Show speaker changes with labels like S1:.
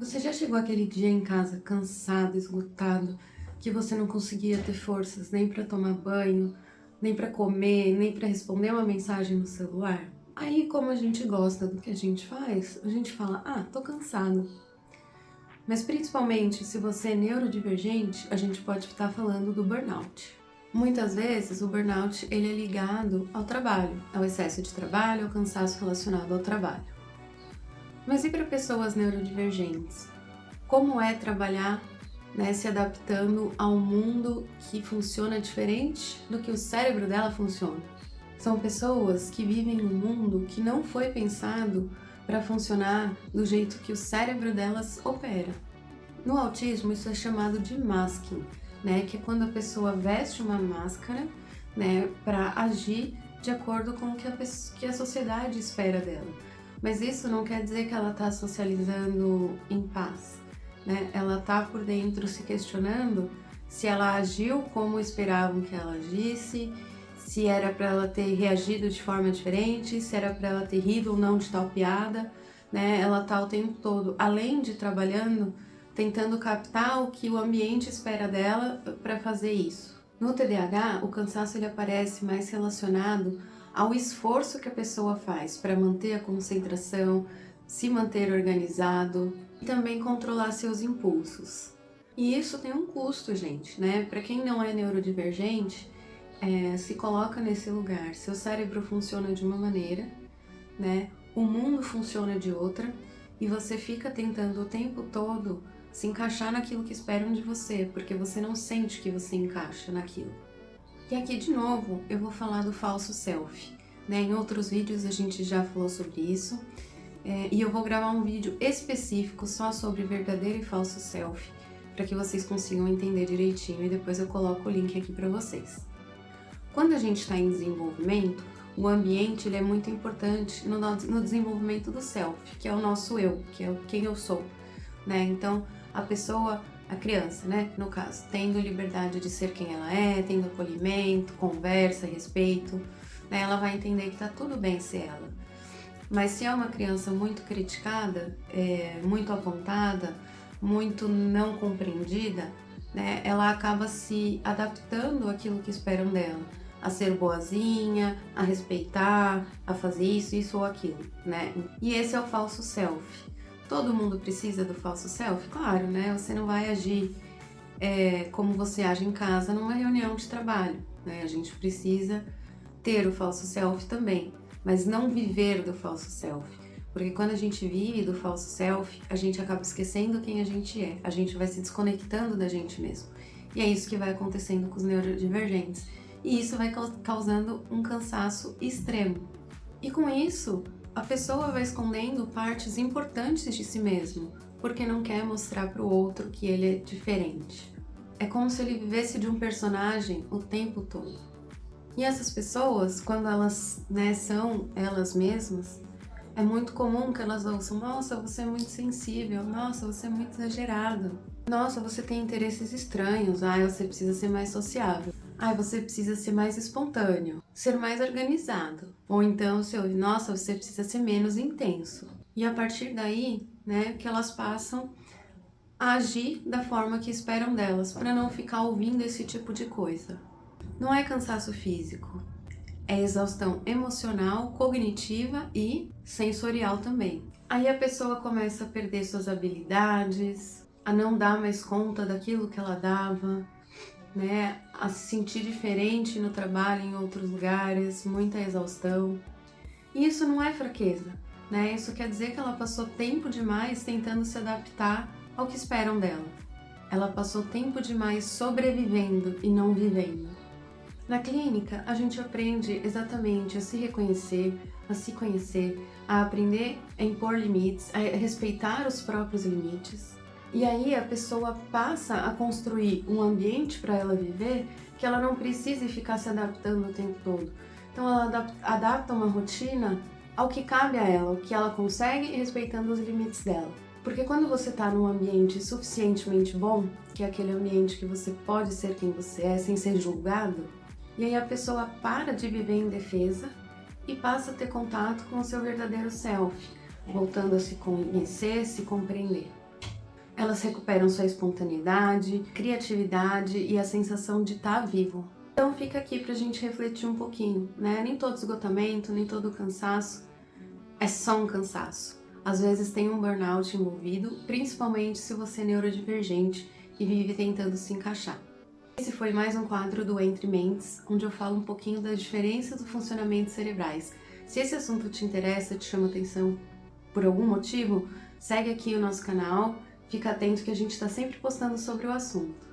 S1: Você já chegou aquele dia em casa cansado, esgotado, que você não conseguia ter forças nem para tomar banho, nem para comer, nem para responder uma mensagem no celular? Aí, como a gente gosta do que a gente faz, a gente fala: "Ah, tô cansado". Mas principalmente se você é neurodivergente, a gente pode estar falando do burnout. Muitas vezes o burnout ele é ligado ao trabalho, ao excesso de trabalho, ao cansaço relacionado ao trabalho. Mas e para pessoas neurodivergentes? Como é trabalhar, né, se adaptando a um mundo que funciona diferente do que o cérebro dela funciona? São pessoas que vivem num mundo que não foi pensado para funcionar do jeito que o cérebro delas opera. No autismo, isso é chamado de masking, né, que é quando a pessoa veste uma máscara, né, para agir de acordo com o que a sociedade espera dela. Mas isso não quer dizer que ela está socializando em paz, né? Ela está por dentro se questionando se ela agiu como esperavam que ela agisse, se era para ela ter reagido de forma diferente, se era para ela ter rido ou não de tal piada, né? Ela está o tempo todo, além de trabalhando, tentando captar o que o ambiente espera dela para fazer isso. No TDAH, o cansaço ele aparece mais relacionado ao esforço que a pessoa faz para manter a concentração, se manter organizado e também controlar seus impulsos. E isso tem um custo, gente, né? Para quem não é neurodivergente, se coloca nesse lugar. Seu cérebro funciona de uma maneira, né? O mundo funciona de outra e você fica tentando o tempo todo se encaixar naquilo que esperam de você, porque você não sente que você encaixa naquilo. E aqui de novo eu vou falar do falso self, né? Em outros vídeos a gente já falou sobre isso, e eu vou gravar um vídeo específico só sobre verdadeiro e falso self, para que vocês consigam entender direitinho e depois eu coloco o link aqui para vocês. Quando a gente está em desenvolvimento, o ambiente ele é muito importante no desenvolvimento do self, que é o nosso eu, que é quem eu sou, né? Então a pessoa, a criança, né, no caso, tendo liberdade de ser quem ela é, tendo acolhimento, conversa, respeito, né, ela vai entender que tá tudo bem ser ela. Mas se é uma criança muito criticada, muito apontada, muito não compreendida, né, ela acaba se adaptando àquilo que esperam dela, a ser boazinha, a respeitar, a fazer isso ou aquilo, né? E esse é o falso self. Todo mundo precisa do falso self? Claro, né? Você não vai agir como você age em casa numa reunião de trabalho, né? A gente precisa ter o falso self também, mas não viver do falso self. Porque quando a gente vive do falso self, a gente acaba esquecendo quem a gente é. A gente vai se desconectando da gente mesmo. E é isso que vai acontecendo com os neurodivergentes. E isso vai causando um cansaço extremo. E com isso, a pessoa vai escondendo partes importantes de si mesmo, porque não quer mostrar para o outro que ele é diferente. É como se ele vivesse de um personagem o tempo todo. E essas pessoas, quando elas, né, são elas mesmas, é muito comum que elas ouçam: "Nossa, você é muito sensível. Nossa, você é muito exagerado. Nossa, você tem interesses estranhos. Ai, você precisa ser mais sociável. Ai, você precisa ser mais espontâneo, ser mais organizado". Ou então você ouve: "Nossa, você precisa ser menos intenso". E a partir daí, né, que elas passam a agir da forma que esperam delas, para não ficar ouvindo esse tipo de coisa. Não é cansaço físico, é exaustão emocional, cognitiva e sensorial também. Aí a pessoa começa a perder suas habilidades, a não dar mais conta daquilo que ela dava, né? A se sentir diferente no trabalho, em outros lugares, muita exaustão. E isso não é fraqueza, né? Isso quer dizer que ela passou tempo demais tentando se adaptar ao que esperam dela. Ela passou tempo demais sobrevivendo e não vivendo. Na clínica, a gente aprende exatamente a se reconhecer, a se conhecer, a aprender a impor limites, a respeitar os próprios limites. E aí a pessoa passa a construir um ambiente para ela viver que ela não precise ficar se adaptando o tempo todo. Então ela adapta uma rotina ao que cabe a ela, o que ela consegue e respeitando os limites dela. Porque quando você está num ambiente suficientemente bom, que é aquele ambiente que você pode ser quem você é sem ser julgado, e aí a pessoa para de viver em defesa e passa a ter contato com o seu verdadeiro self, voltando a se conhecer, se compreender. elas recuperam sua espontaneidade, criatividade e a sensação de estar vivo. Então fica aqui pra gente refletir um pouquinho, né? Nem todo esgotamento, nem todo cansaço é só um cansaço. Às vezes tem um burnout envolvido, principalmente se você é neurodivergente e vive tentando se encaixar. Esse foi mais um quadro do Entre Mentes, onde eu falo um pouquinho das diferenças do funcionamento cerebrais. Se esse assunto te interessa, te chama atenção por algum motivo, segue aqui o nosso canal, fica atento que a gente está sempre postando sobre o assunto.